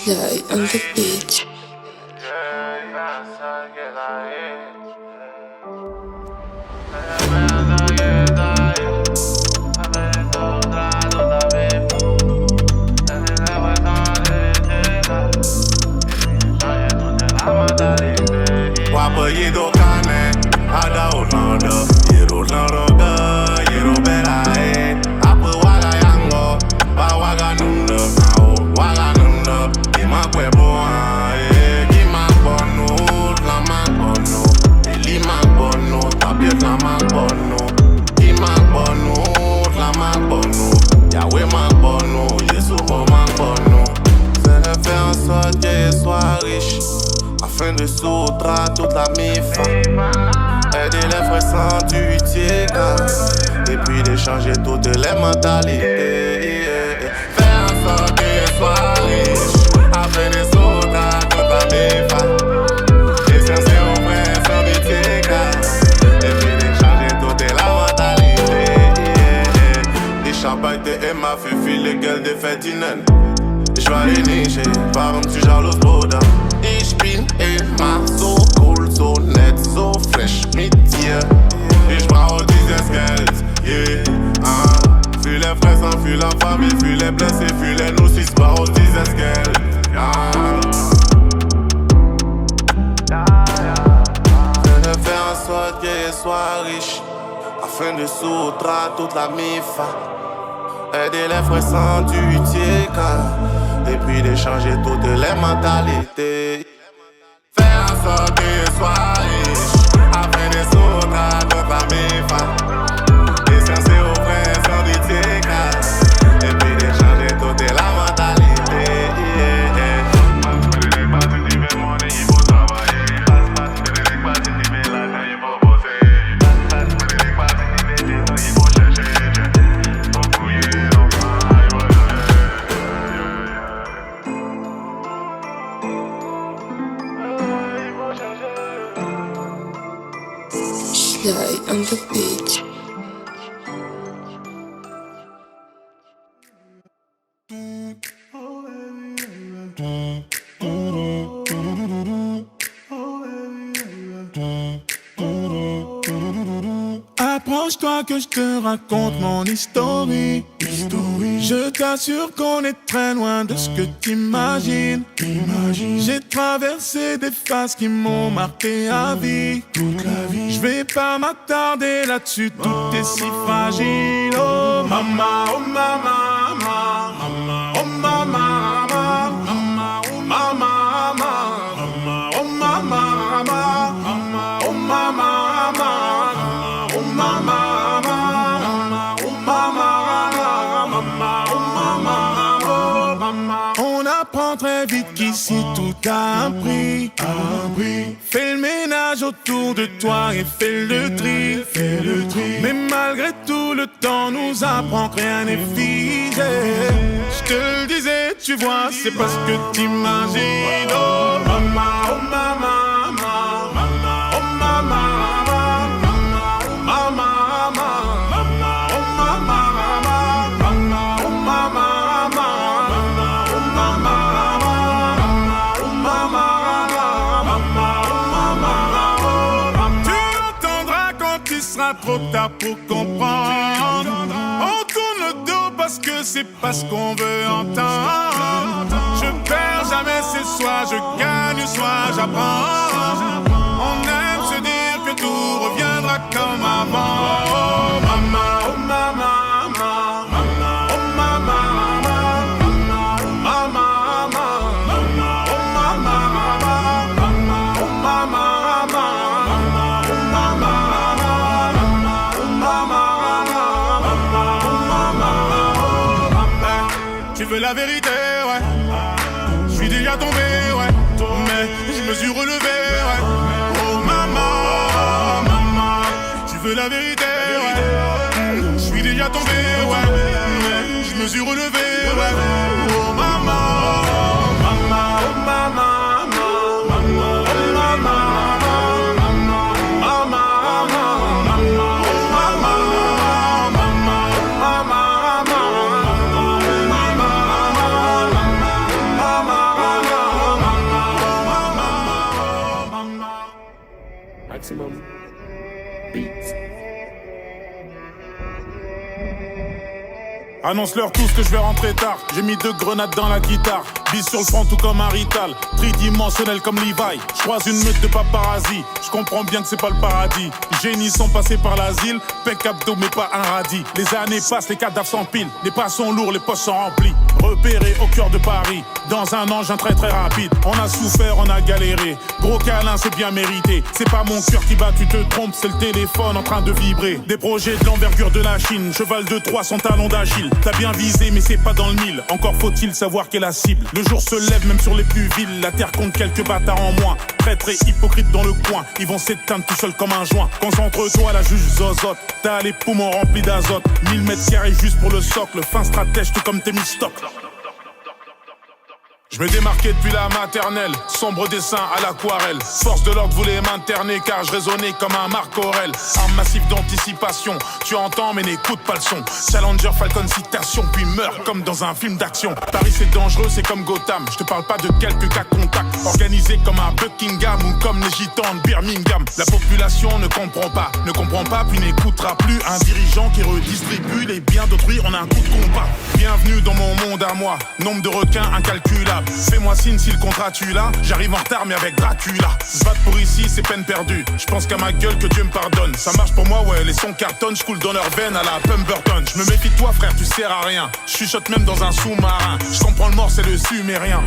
Sly on the beach. Wapă e docane, ada Orlando, e Orlando gă, e Robera e. Apă waga yango, ba waga nunda, ao waga nunda, e ma kwebo e, ki ma bono, la ma bono, eli ma bono, tapiet la ma bono, ki ma bono, la ma bono, Yahweh ma bono, Yesu ma bono. C'est de faire en sorte qu'il soit riche, afin de soustraire toute la mifa, aider les frères sans tuer, et puis d'échanger toutes les mentalités. Faire en sorte qu'ils soient riches, afin de soustraire toute la mifa, échanger aux frères sans tuer, et puis d'échanger toute la mentalité. Die Schabbeite immer für viele Gelder verdienen. Ich war die Nische, warum du jaloux, Bruder? Ich bin immer so cool, so nett, so fresh mit dir. Ich brauche dieses Geld, yeah. Für les frères, für la famille, für les blessés, für les nous, ich brauche dieses Geld, Je vais faire en sorte qu'il soit riche, afin de soustraire toute la mifa, aider les frères sans tuer, et puis d'échanger toutes les mentalités. Faire en sorte qu'il soit riche, afin de soustraire toute la mifa, d'échanger aux frères sans tuer, et puis d'échanger toute la mentalité. Sly on the beach. Approche-toi que je te raconte mon historique. Je t'assure qu'on est très loin de ce que t'imagines. J'ai traversé des phases qui m'ont marqué à vie. Je vais pas m'attarder là-dessus, tout est si fragile. Oh mama, oh mama, mama, oh mama, mama, oh mama, mama, oh mama, mama, oh mama. On apprend très vite qu'ici tout a un prix. Fais le ménage autour de toi et fais le tri. Mais malgré tout le temps nous apprend que rien n'est figé. Je te le disais, tu vois, c'est parce que t'imagines. Oh mama, oh mama, mama, oh mama. Trop tard pour comprendre. On tourne le dos parce que c'est pas ce qu'on veut entendre. Je perds jamais, c'est soit je gagne, soit j'apprends. On aime se dire que tout reviendra comme avant. Oh mama, oh mama, mama, oh mama, mama, oh mama, mama, oh mama, mama, oh mama. Tu veux la vérité, ouais. Je suis déjà tombé, ouais. Mais je me suis relevé, ouais. Oh maman, maman. Tu veux la vérité, ouais. Je suis déjà tombé, ouais. Mais je me suis relevé, ouais. Oh maman, maman, oh maman. Annonce-leur tous que je vais rentrer tard. J'ai mis 2 grenades dans la guitare. Bise sur le front tout comme un rital. Tridimensionnel comme Levi. Je croise une meute de paparazzi. Je comprends bien que c'est pas le paradis. Génies sont passés par l'asile. Pec abdo mais pas un radis. Les années passent, les cadavres s'empilent. Les pas sont lourds, les poches sont remplis. Repéré au cœur de Paris. Dans un engin très très rapide. On a souffert, on a galéré. Gros câlin, c'est bien mérité. C'est pas mon cœur qui bat, tu te trompes. C'est le téléphone en train de vibrer. Des projets de l'envergure de la Chine. Cheval de Troie, son talon d'Achille. T'as bien visé mais c'est pas dans le mille. Encore faut-il savoir quelle est la cible. Le jour se lève même sur les plus villes. La terre compte quelques bâtards en moins. Traîtres et hypocrites dans le coin. Ils vont s'éteindre tout seuls comme un joint. Concentre-toi, la juge zozote. T'as les poumons remplis d'azote. 1000 mètres carrés juste pour le socle. Fin stratège tout comme tes mistocs. Je me démarquais depuis la maternelle, sombre dessin à l'aquarelle. Force de l'ordre voulait m'interner car je raisonnais comme un Marc Aurel. Arme massive d'anticipation, tu entends mais n'écoute pas le son. Challenger Falcon citation puis meurt comme dans un film d'action. Paris c'est dangereux, c'est comme Gotham. Je te parle pas de quelques cas contacts. Organisé comme un Buckingham ou comme les gitans de Birmingham. La population ne comprend pas puis n'écoutera plus. Un dirigeant qui redistribue les biens d'autrui en un coup de compas. Bienvenue dans mon monde à moi, nombre de requins incalculable. Fais-moi signe si le contrat tu l'as. J'arrive en retard mais avec Dracula. Se battre pour ici c'est peine perdue. Je pense qu'à ma gueule que Dieu me pardonne. Ça marche pour moi ouais les sons cartonnent. Je coule dans leurs veines à la Pemberton. Je me méfie de toi frère tu sers à rien. Je chuchote même dans un sous-marin. Je comprends le mort c'est le sumérien.